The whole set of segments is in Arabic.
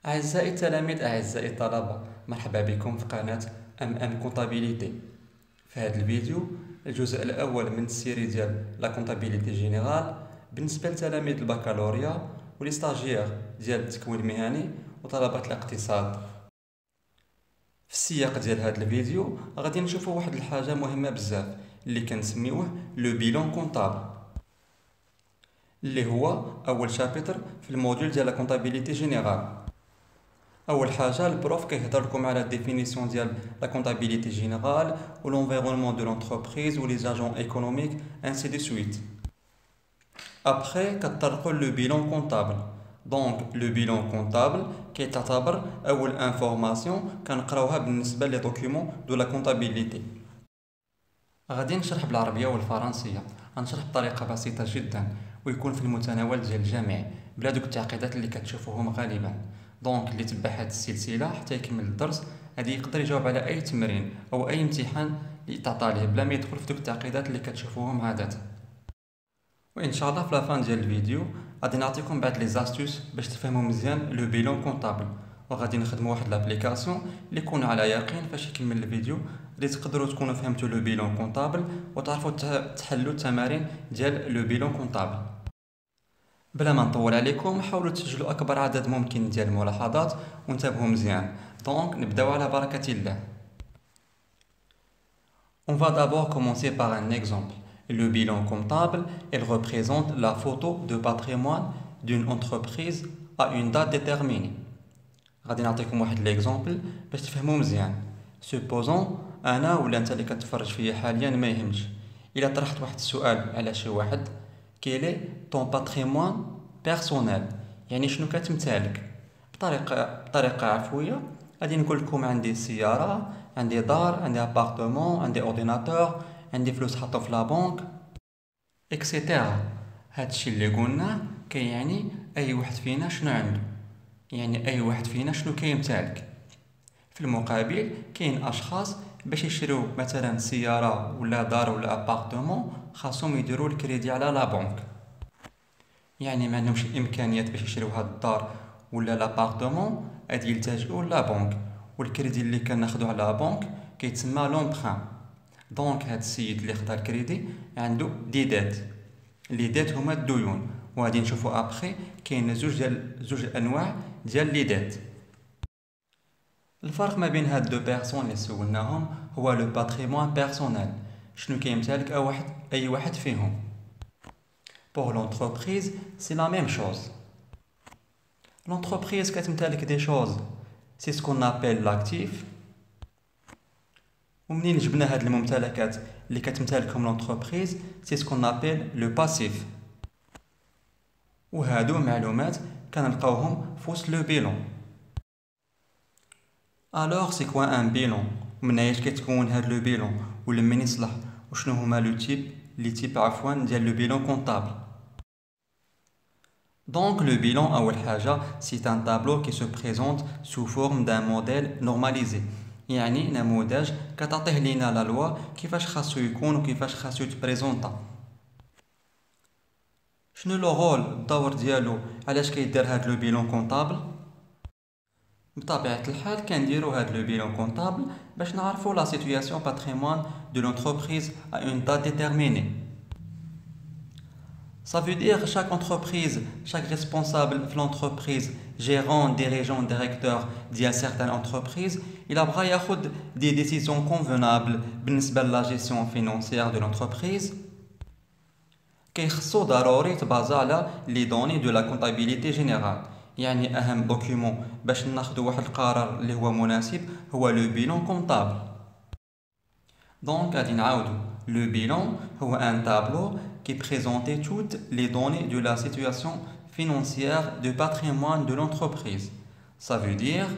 أعزائي التلاميذ، أعزائي الطلبة، مرحبا بكم في قناة كونتابيليتي. في هذا الفيديو الجزء الأول من السيري ديال لا كونتابيليتي جينيرال بالنسبة لتلاميذ البكالوريا ولي ستاجير ديال التكوين المهني وطلبة الاقتصاد. في السياق ديال هذا الفيديو غادي نشوفوا واحد الحاجة مهمة بزاف اللي كنسميوه لو بيلون كونطابل، اللي هو أول شابتر في الموديول ديال لا كونتابيليتي جينيرال. اول حاجه البروف كيهضر لكم على ديفينيسيون ديال لا كونطابيليتي جينيرال و لونفيرونمون دو لونتربريز و لي زاجون ايكونوميك انسي دو سويت. ابخي كتطرقوا لو بيلون كونطابل. دونك لو بيلون كونطابل كيتعتبر اول انفورماسيون كنقراوها بالنسبه لي دوكيومون دو لا كونطابيليتي. غادي نشرح بالعربيه والفرنسيه، غنشرح بطريقه بسيطه جدا ويكون في المتناول ديال الجميع بلا دوك التعقيدات اللي كتشوفوهم غالبا. دونك اللي تبع هاد السلسله حتى يكمل الدرس غادي يقدر يجاوب على اي تمرين او اي امتحان اللي تعطى ليه بلا ما يدخل في دوك التعقيدات اللي كتشوفوهم عاده. وان شاء الله في لافان ديال الفيديو غادي نعطيكم بعض لي زاستوس باش تفهموا مزيان لو بيلون كونطابل، وغادي نخدموا واحد لابليكاسيون اللي يكون على يقين فاش يكمل الفيديو اللي تقدروا تكونوا فهمتوا لو بيلون كونطابل وتعرفوا تحلوا التمارين ديال لو بيلون كونطابل. بلا ما نطول عليكم حاولوا تسجلوا اكبر عدد ممكن ديال الملاحظات وانتبهوا مزيان. دونك نبداو على بركه الله. On va d'abord commencer par un exemple. Le bilan comptable, il représente la photo de patrimoine d'une entreprise à une date déterminée. غادي نعطيكم واحد ليكزامبل باش تفهموا مزيان. سوبوزون انا ولا انت اللي كتفرج فيا حاليا ما يهمش، الا طرحت واحد السؤال على شي واحد كيلي طون باتريمون بيرسونيل، يعني شنو كتمتلك، بطريقه عفويه غادي نقول لكم عندي سياره، عندي دار، عندي ابارتمون، عندي اورديناتور، عندي فلوس حاطو في لا بنك اكسيتيرا. هادشي اللي قلنا كيعني اي واحد فينا شنو عنده، يعني اي واحد فينا شنو كيمتلك. في المقابل كاين اشخاص باش يشريو مثلا سياره ولا دار ولا ابارتمون خاصهم يديروا الكريدي على لا بنك، يعني ما عندهمش الامكانيات باش يشريو هاد الدار ولا لابارتمون، غادي يلتجئوا لا بنك، والكريدي اللي كناخذو على لا بنك كيتسمى لومبران. دونك هاد السيد اللي خدا الكريدي عنده دي ديت، لي ديت هما الديون، وغادي نشوفوا ابخي كاين زوج انواع ديال لي ديت. الفرق ما بين هاد دو بيرسون اللي سولناهم هو لو باتريمون بيرسونيل، شنو كيمتلك اي واحد فيهم. Pour l'entreprise, c'est la même chose. L'entreprise كتمتلك des choses, c'est ce qu'on appelle l'actif. ومنين جبنا هاد الممتلكات اللي كتمتلكهم l'entreprise, c'est ce qu'on appelle le passif. وهادو معلومات كنلقاوهم في وسط لو بيلون. Alors c'est quoi un bilan؟ ومن ايش كيتكون هاد لو بيلون ولمن يصلح وشنو هما لو تيب عفوا ديال لو بيلون كونطابل. Donc le bilan أول حاجة c'est un tableau qui se présente sous forme d'un modèle normalisé، يعني نموذج كتعطيه لينا لا لوا كيفاش خاصو يكون وكيفاش خاصو يتبريزونطا. شنو لو رول الدور ديالو، علاش كيدير هاد لو بيلون كونطابل؟ بطبيعة الحال كنديرو هاد لو بيلون كونطابل باش نعرفو لا سيتوياسيون باتريمون دو لونتربريز à une date déterminée. Ça veut dire chaque entreprise, chaque responsable de l'entreprise, gérant, dirigeant, directeur d'une certaine entreprise, il a pris des décisions convenables بالنسبة la gestion financière de l'entreprise. كيخصو ضروري تبازا على les données de la comptabilité générale. يعني أهم دوكيومون باش ناخدو واحد القرار اللي هو مناسب هو لو بيلون كونطابل. دونك غادي نعاودو لو بيلون هو ان تابلو qui présentait toutes les données de la situation financière du patrimoine de l'entreprise. Ça veut dire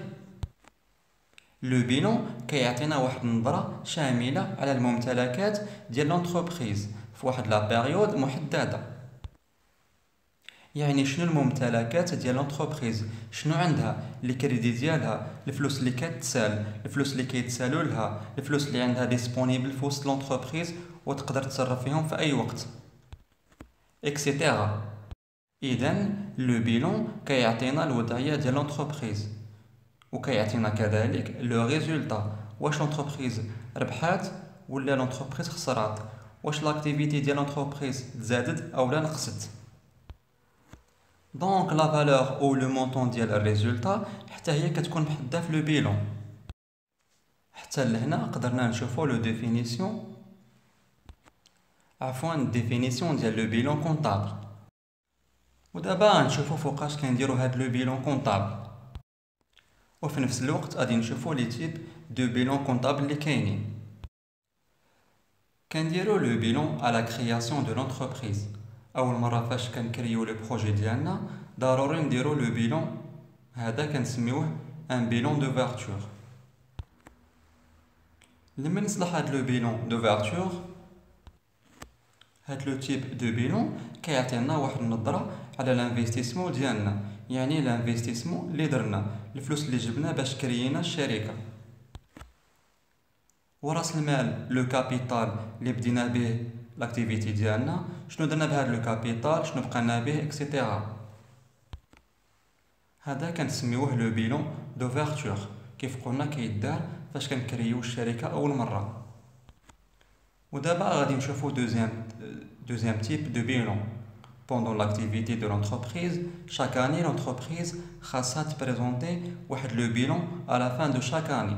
le bilan كيعطينا واحد النظرة شاملة على الممتلكات ديال l'entreprise في واحد لا بيريود محددة. يعني شنو الممتلكات ديال l'entreprise، شنو عندها، لي كريدي ديالها، الفلوس اللي كتسال، الفلوس اللي كيتسالوا لها، الفلوس اللي عندها ديسپونيبل في وسط l'entreprise وتقدر تصرف فيهم في اي وقت اكسيتيرا. اذا لو بيلون كيعطينا الوضعيه ديال لونتربريز وكيعطينا كذلك لو ريزولطا، واش لونتربريز ربحات ولا لونتربريز خسرات، واش لاكتيفيتي ديال لونتربريز تزادت او لا نقصت. دونك لا فالور او لو مونطون ديال الريزولطا حتى هي كتكون محدده في لو بيلون. حتى لهنا قدرنا نشوفوا لو ديفينيسيون ديفينيسيون ديال لو بيلون كونطابل. ودابا نشوفوا فوقاش كنديروا هاد لو بيلون كونطابل، وفي نفس الوقت غادي نشوفوا لي تيب دو بيلون كونطابل اللي كاينين. كنديروا لو بيلون على كرياسيون دو لونتربريز. اول مره فاش كنكريو لو بروجي ديالنا ضروري نديروا لو بيلون هذا كنسميوه ان بيلون دوفرتور. لما نصلح هاد لو بيلون دوفرتور، هاد لو تيب دو بيلون كيعطينا واحد النظره على الانفستيسمون ديالنا، يعني الانفستيسمون اللي درنا، الفلوس اللي جبنا باش كريينا الشركه، وراس المال لو كابيتال اللي بدينا به لاكتيفيتي ديالنا، شنو درنا بهذا لو كابيتال، شنو بقينا به اكسيتيرا. هذا كنسميوه لو بيلون دوفرتور، كيف قلنا كيدار فاش كنكريو الشركه اول مره. ودابا غادي نشوفو دوزيام تيب دو بيلون. Pendant l'activité de l'entreprise, chaque année l'entreprise خاصها تبريزونتي واحد لو بيلون à la fin de chaque année.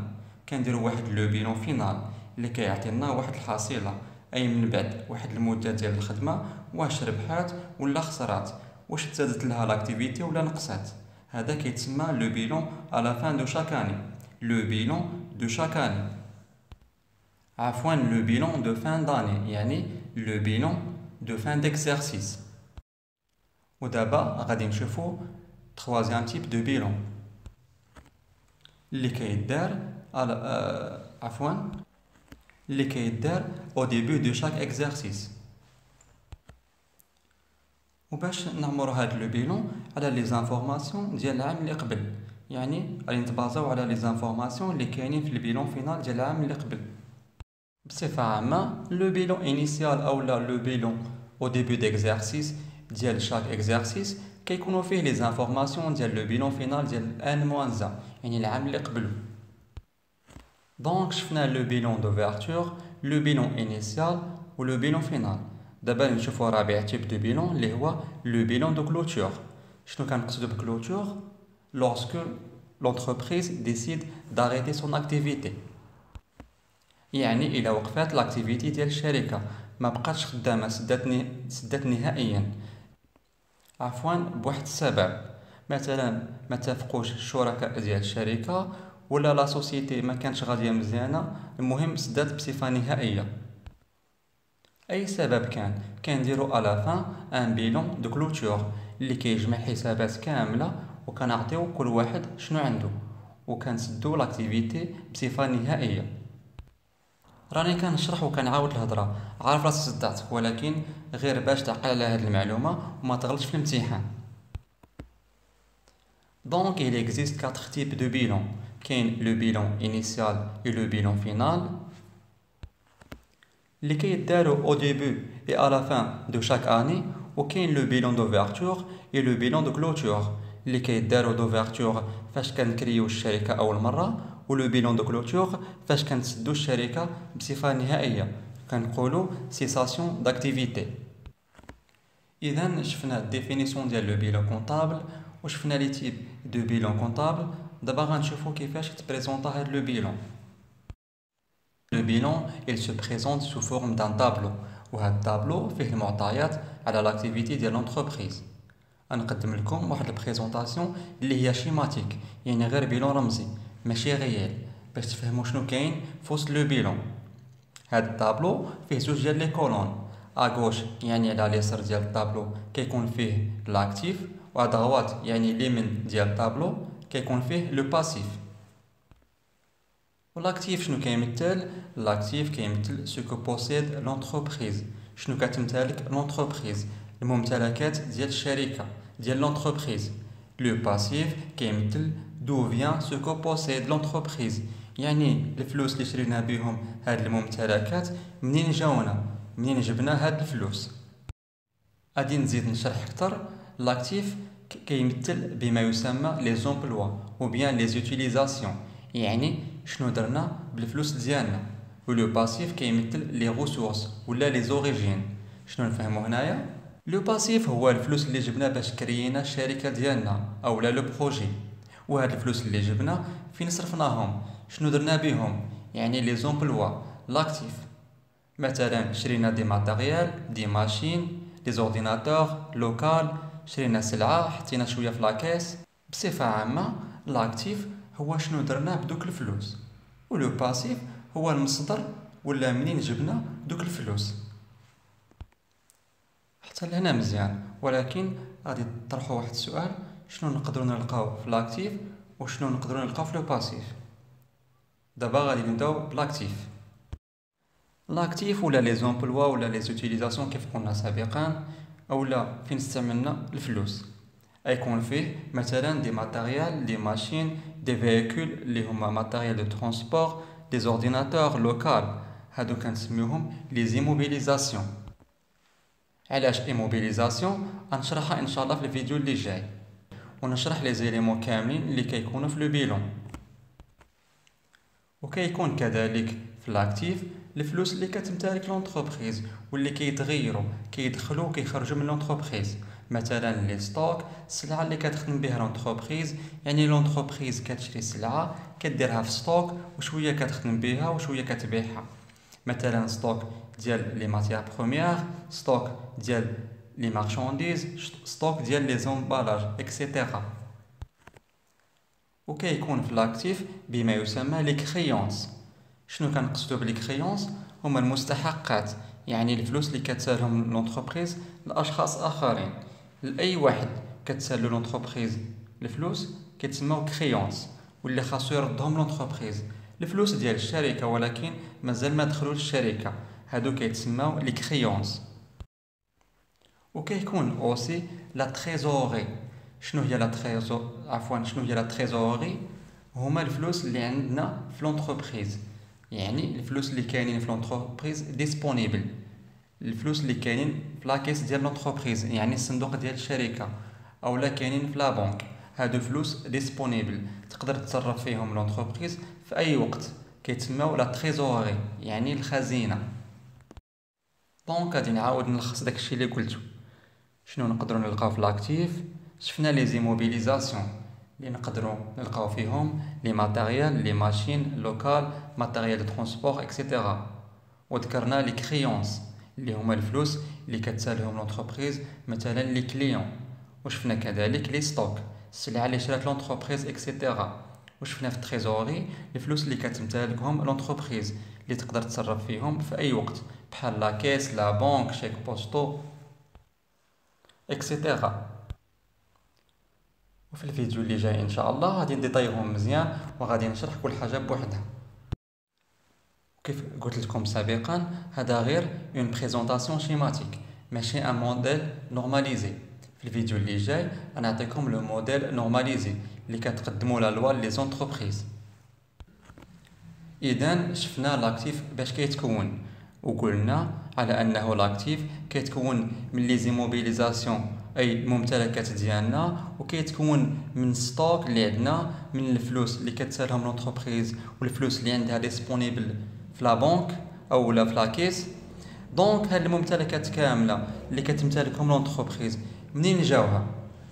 كنديروا واحد لو بيلون فينال اللي كيعطينا واحد الحصيله، اي من بعد واحد المده ديال الخدمه، واش ربحات ولا خسرات، واش تزادت لها لاكتيفيتي ولا نقصات. هذا كيتسمى لو بيلون à la fin de chaque année. لو بيلون دو chaque année، عفوا لو بيلون دو fin d'année، يعني لو بيلون دو fin d'exercice. ودابا غادي نشوفو troisième type de bilan اللي كيدار اللي كيدار au début de chaque exercice. وباش نعمرو هاد لو بيلون على لي زانفورماسيون ديال العام اللي قبل، يعني غادي نتبازاو على لي زانفورماسيون اللي كاينين في البيلون فينال ديال العام اللي قبل. بصفه عامه لو بيلون انيسيال او لو بيلون au début d'exercice ديال شاك اكزرسيس كيكونوا فيه لي زانفورماسيون ديال لو بيلون فينال ديال ان موان زا، يعني العام اللي قبله. دونك شفنا لو بيلون دوفرتور، لو بيلون انيسيال و لو بيلون فينال. دابا نشوفوا رابع تيب دو بيلون اللي هو لو بيلون دو كلوتور. شنو كنقصدوا بكلوتور؟ lorsque l'entreprise décide d'arrêter son activité، يعني الى وقفات لاكتيفيتي ديال الشركه، ما بقاتش خدامه، سدات نهائيا، عفوا بواحد السبب، مثلا ما تفقوش الشركاء ديال الشركه ولا لا سوسيتي ما كانتش غاديه مزيانه، المهم سدات بصفه نهائيه. اي سبب كنديروا على فان ان بيلون دو كلوتور اللي كيجمع حسابات كامله، وكنعطيو كل واحد شنو عنده، وكنسدو لاكتيفيتي بصفه نهائيه. راني كنشرح وكنعاود الهضره، عارف راسي صدعتك، ولكن غير باش تعقل على هذه المعلومه وما تغلطش في الامتحان. دونك il existe 4 types de bilan. كاين لو بيلون انيسيال و لو بيلون فينال اللي كيداروا au début et à la fin de chaque année، وكاين لو بيلون دوفرتور et لو بيلون دو كلوتور اللي كيداروا دوفرتور فاش كنكريو الشركه اول مره، ولو بيلون دو كلوتور فاش كنسدو الشركه بصفه نهائيه، كنقولوا سيساسيون داكتيفيتي. اذا شفنا الديفينيسيون ديال لو بيلون كونطابل وشفنا لي تيب دو بيلون كونطابل. دابا غنشوفوا كيفاش تبريزونطا هاد لو بيلون. لو بيلون il se présente sous forme d'un tableau، وهاد الطابلو فيه المعطيات على لاكتيفيتي ديال لونتربريز. غنقدم لكم واحد البريزونطاسيون اللي هي شيماتيك، يعني غير بيلون رمزي ماشي غيال، باش تفهموا شنو كاين فوسط لو بيلون. هاد الطابلو فيه زوج ديال لي كولون، اغوش يعني على اليسار ديال الطابلو كيكون فيه لاكتيف، وادغوات يعني اليمين ديال الطابلو كيكون فيه لو باسيف. والاكتيف شنو كيمثل؟ لاكتيف كيمثل سو كو بوسيد لونتربريز، شنو كتمتلك لونتربريز، الممتلكات ديال الشركه ديال لونتربريز. لو باسيف كيمثل دو فيان سو كو بوسيد لونتربريز، يعني الفلوس اللي شرينا بهم هاد الممتلكات منين جاونا، منين جبنا هاد الفلوس. غادي نزيد نشرح اكثر لاكتيف كيمثل بما يسمى لي زومبلوا او بيان لي زوتيليزاسيون، يعني شنو درنا بالفلوس ديالنا. و لو باسيف كيمثل لي ريسورس ولا لي زوريجين. شنو نفهمو هنايا؟ لو باسيف هو الفلوس اللي جبنا باش كريينا الشركه ديالنا او لا لو بروجي، وهاد الفلوس اللي جبنا فين صرفناهم، شنو درنا بهم، يعني لي زومبلوا. لاكتيف مثلا شرينا دي ماتيريال، دي ماشين، دي زورديناتور لوكال، شرينا سلعه، حطينا شويه في لاكيس. بصفه عامه لاكتيف هو شنو درنا بدوك الفلوس، ولو باسيف هو المصدر ولا منين جبنا دوك الفلوس. حتى لهنا مزيان، ولكن غادي تطرحوا واحد السؤال: شنو نقدروا نلقاو في لاكتيف وشنو نقدروا نلقاو في لو باسيف؟ دابا غادي نبداو بلاكتيف. لاكتيف ولا لي زومبلوا ولا لي زوتيليزاسيون كيف قلنا سابقا، اولا فين استعملنا الفلوس، يكون فيه مثلا دي ماتيريال، دي ماشين، دي فييكول اللي هما ماتيريال دو ترونسبور، دي زورديناتور لوكال، هادو كنسميوهم لي زيموبيليزاسيون. علاش ايموبيليزاسيون؟ غنشرحها ان شاء الله في الفيديو اللي جاي، ونشرح لي زيليمون كاملين اللي كيكونوا في لو بيلون. وكيكون كذلك في لاكتيف الفلوس اللي كتمتلك لونتربريز واللي كيتغيروا كيدخلوا وكيخرجوا من لونتربريز، مثلا لي ستوك، السلعه اللي كتخدم بها لونتربريز، يعني لونتربريز كتشري سلعه كديرها في ستوك وشويه كتخدم بها وشويه كتبيعها، مثلا ستوك ديال لي ماتيير بروميير، ستوك ديال لي مارشانديز، ستوك ديال لي زومبالاج اكسيتيرا. وكيكون في لاكتيف بما يسمى لي كريونس. شنو كنقصدو بلي كريونس؟ هما المستحقات، يعني الفلوس اللي كتسالهم لونتربريز لاشخاص اخرين. لاي واحد كتسالو لونتربريز الفلوس كيتسموا كريونس، واللي خاصو يردهم لونتربريز الفلوس ديال الشركه ولكن مازال ما دخلوش الشركه، هادو كيتسموا لي كريونس. وكيكون اوسي لا تريزوري. شنو هي لا تريزوري؟ هما الفلوس اللي عندنا في لونتربريز، يعني الفلوس اللي كاينين في لونتربريز ديسپونيبل، الفلوس اللي كاينين في لاكيس ديال لونتربريز، يعني الصندوق ديال الشركه، اولا كاينين في لا بنك. هادو فلوس ديسپونيبل تقدر تتصرف فيهم لونتربريز في اي وقت، كيتسموا لا تريزوري، يعني الخزينه. دونك غادي نعاود نلخص داكشي اللي قلتو. شنو نقدروا نلقاو في لاكتيف؟ شفنا لي زيموبيليزاسيون اللي نقدروا نلقاو فيهم لي ماتيريال، لي ماشين لوكال، ماتيريال دو ترونسبور اكسيتيرا. وذكرنا لي كريونس اللي هما الفلوس اللي كتسالهم لونتربريز، مثلا لي كليون. وشفنا كذلك لي ستوك، السلعه اللي شرات لونتربريز اكسيتيرا. وشفنا في التريزوري الفلوس اللي كتمتلكهم لونتربريز اللي تقدر تصرف فيهم في اي وقت، بحال لا كيس، لا بنك، شيك بوستو اكسيتيرا. وفي الفيديو اللي جاي ان شاء الله غادي نديطايهم مزيان وغادي نشرح كل حاجه بوحدها. كيف قلت لكم سابقا، هذا غير اون بريزونطاسيون شيماتيك، ماشي ان موديل نورماليزي. في الفيديو اللي جاي غنعطيكم لو موديل نورماليزي اللي كتقدموا لا لوا لي زونتربريز. اذا شفنا لاكتيف باش كيتكون، وقلنا على انه لاكتيف كيتكون من لي زيموبيليزاسيون اي الممتلكات ديالنا، وكيتكون من ستوك اللي عندنا من الفلوس اللي كتسالهم لونتربريز والفلوس اللي عندها ديسپونيبل في لا بنك او لا في لا كيس. دونك هاد الممتلكات كامله اللي كتمتلكهم لونتربريز منين جاوها؟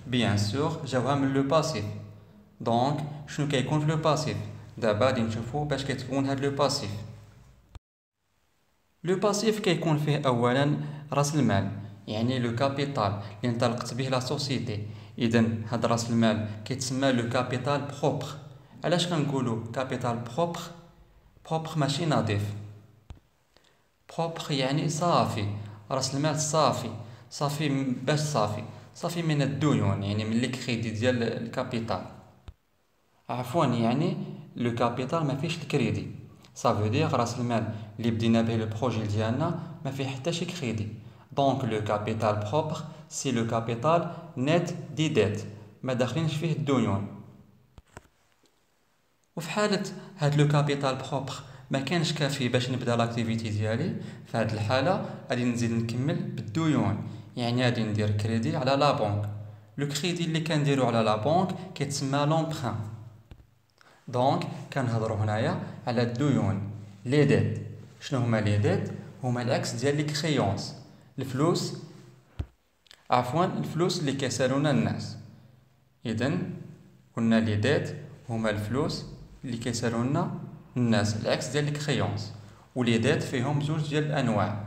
بيان سور جاوها من لو باسيف. دونك شنو كيكون في لو باسيف؟ دابا غادي نشوفوا باش كيتكون هاد لو باسيف. لو باسيف كيكون فيه اولا راس المال، يعني لو كابيتال اللي انطلقت به لا سوسيتي. اذا هاد راس المال كيتسمى لو كابيتال بروبر. علاش كنقولوا كابيتال بروبر؟ بروبر ماشي نظيف، بروبر يعني صافي، راس المال صافي. صافي باش صافي من الديون، يعني من لي كريدي ديال الكابيتال. عفوا يعني لو كابيتال ما فيش الكريدي، صافي دير راس المال اللي بدينا به لو بروجي ديالنا ما فيه حتى شي كريدي. دونك لو كابيتال بروبر سي لو كابيتال نيت دي ديت، ما داخلينش فيه الديون. وفي حاله هاد لو كابيتال بروبر ما كانش كافي باش نبدا لاكتيفيتي ديالي، في هاد الحاله غادي نزيد نكمل بالديون، يعني غادي ندير كريدي على لا بنك. لو كريدي اللي كنديرو على لا بنك كيتسمى لومبران. دونك كنهضروا هنايا على الديون لي ديت. شنو هما لي ديت؟ هما العكس ديال لي كريونس، الفلوس الفلوس اللي كيسالونا الناس. اذا قلنا لي ديت هما الفلوس اللي كيسالونا الناس، العكس ديال لي كريونس. ولي ديت فيهم زوج ديال الانواع،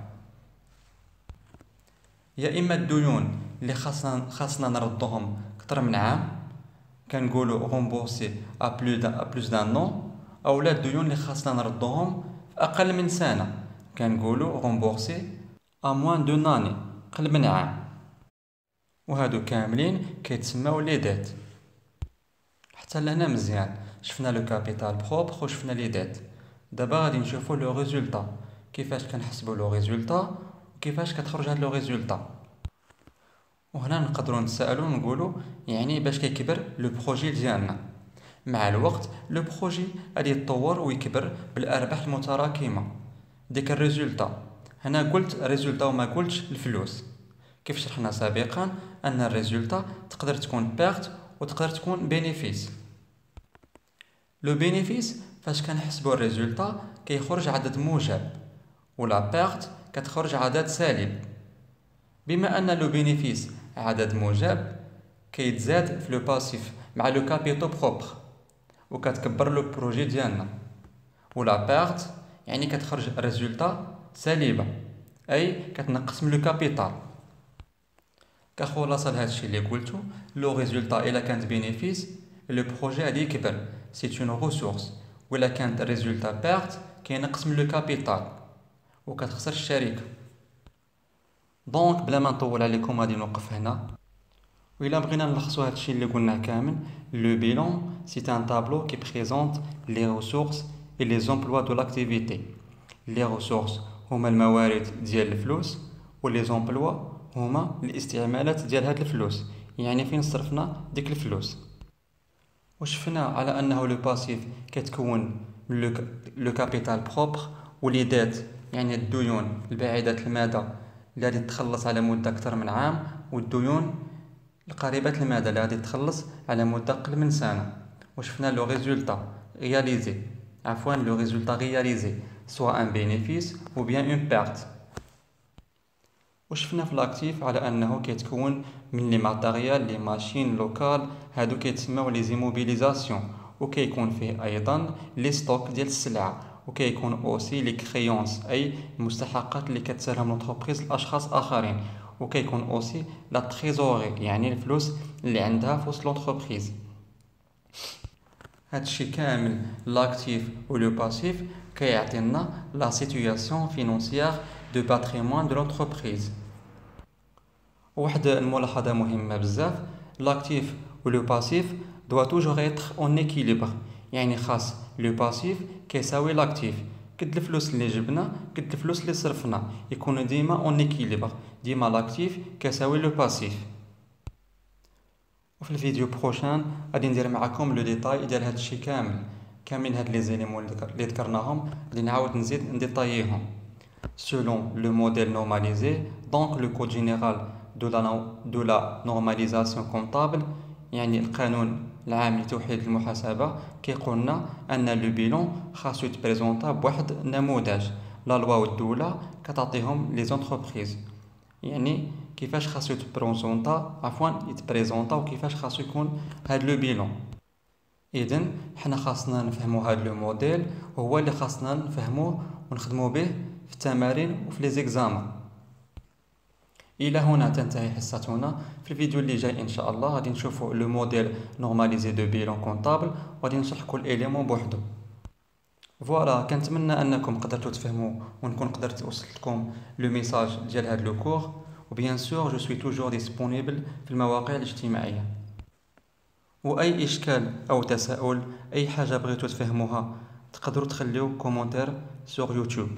يا اما الديون اللي خاصنا نردوهم اكثر من عام، كنقولوا رومبورسي ا بلوس دان نون، اولا الديون اللي خاصنا نردوهم في اقل من سنه، كنقولوا رومبورسي ا موان دو ناني، قل من عام. وهادو كاملين كيتسماو لي ديت. حتى لهنا مزيان، شفنا لو كابيتال بروبر وشفنا لي ديت. دابا غادي نشوفوا لو ريزولطا، كيفاش كنحسبوا لو ريزولطا وكيفاش كتخرج هاد لو ريزولطا. وهنا نقدروا نتسائلوا ونقولوا يعني باش كيكبر لو بروجي ديالنا. مع الوقت لو بروجي غادي يتطور ويكبر بالارباح المتراكمه. ديك الريزولطا هنا قلت ريزولطا وما قلتش الفلوس. كيف شرحنا سابقا ان الريزولطا تقدر تكون بيرت وتقدر تكون بينيفيس. لو بينيفيس فاش كنحسبوا الريزولطا كيخرج عدد موجب، ولا بيرت كتخرج عدد سالب. بما ان لو بينيفيس عدد موجب كيتزاد في لو باسيف مع لو كابيتو بروبر وكتكبر لو بروجي ديالنا. ولا بيرت يعني كتخرج ريزولطا سالبه، اي كتنقص من لو كابيتال. كخلاصه لهادشي اللي قلتو، لو ريزولطا الا كانت بينيفيس لو بروجي غادي يكبر، سي اون ريسورس. ولا كانت ريزولطا بيرت كينقص من لو كابيتال وكتخسر الشركه. دونك بلا ما نطول عليكم غادي نوقف هنا. وإلا بغينا نلخصوا هادشي اللي قلناه كامل، لو بيلون سي ان تابلو كي بريزونت لي ريسورس اي لي زومبلوا دو لاكتيفيتي. لي ريسورس هما الموارد ديال الفلوس، و لي زومبلوا هما الاستعمالات ديال هاد الفلوس، يعني فين صرفنا ديك الفلوس. وشفنا على انه لو باسيف كيتكون من لو كابيتال بروبر، ولي ديت يعني الديون البعيدة المدى اللي غادي تخلص على مدة أكثر من عام، والديون القريبة المدى اللي غادي تخلص على مدة أقل من سنة. وشفنا لو ريزولطا رياليزي، لو ريزولطا رياليزي سواء ان بينيفيس ou bien une perte. وشفنا في الاكتيف على انه كيتكون من لي ماتيريال لي ماشين لوكال، هادو كيتسموا لي زيموبيليزاسيون، وكيكون فيه ايضا لي ستوك ديال السلعه، وكيكون اوسي لي كريونس اي المستحقات اللي كتسالهم لونتربريز لاشخاص اخرين، وكيكون اوسي لا تريزوري يعني الفلوس اللي عندها في وسط لونتربريز. هادشي كامل لاكتيف و لو باسيف كيعطينا لا سيتوياسيون فينونسيير دو باتريمون دو لونتربريز. واحد الملاحظه مهمه بزاف، لاكتيف و لو باسيف دوا توجور ايتر اون ايكيليبر، يعني خاص لو باسيف كيساوي لاكتيف، قد الفلوس اللي جبنا قد الفلوس اللي صرفنا، يكونوا ديما اون ايكيليبر، ديما لاكتيف كيساوي لو باسيف. وفي الفيديو بروشان غادي ندير معكم لو ديتاي ديال هادشي كامل هاد لي زيليمون اللي ذكرناهم، غادي نعاود نزيد نديطاييهم selon le modèle normalisé. Donc le code général de la normalisation comptable يعني القانون العام لتوحيد المحاسبة كيقولنا أن لو بيلون خاصو يتبريزونطا بواحد النموذج. لا لوا والدولة كتعطيهم لي زونتربريز، يعني كيفاش خاصو يتبريزونطا وكيفاش خاصو يكون هاد لو بيلون. اذن حنا خاصنا نفهمو هاد لو موديل، وهو اللي خاصنا نفهموه ونخدمو به في التمارين وفي لي زيكزامان. الى هنا تنتهي حصتنا. في الفيديو اللي جاي ان شاء الله غادي نشوفوا لو موديل نورماليزي دو بيلون كونطابل، وغادي نشرح كل اليمون بوحدو. فوالا، كنتمنى انكم قدرتوا تفهموا ونكون قدرت اوصل لكم لو ميساج ديال هاد لو كور. وبيان سور جو سوي توجور ديسپونيبل في المواقع الاجتماعيه. واي اشكال او تساؤل، اي حاجه بغيتوا تفهموها، تقدروا تخليو كومونتير سور يوتيوب.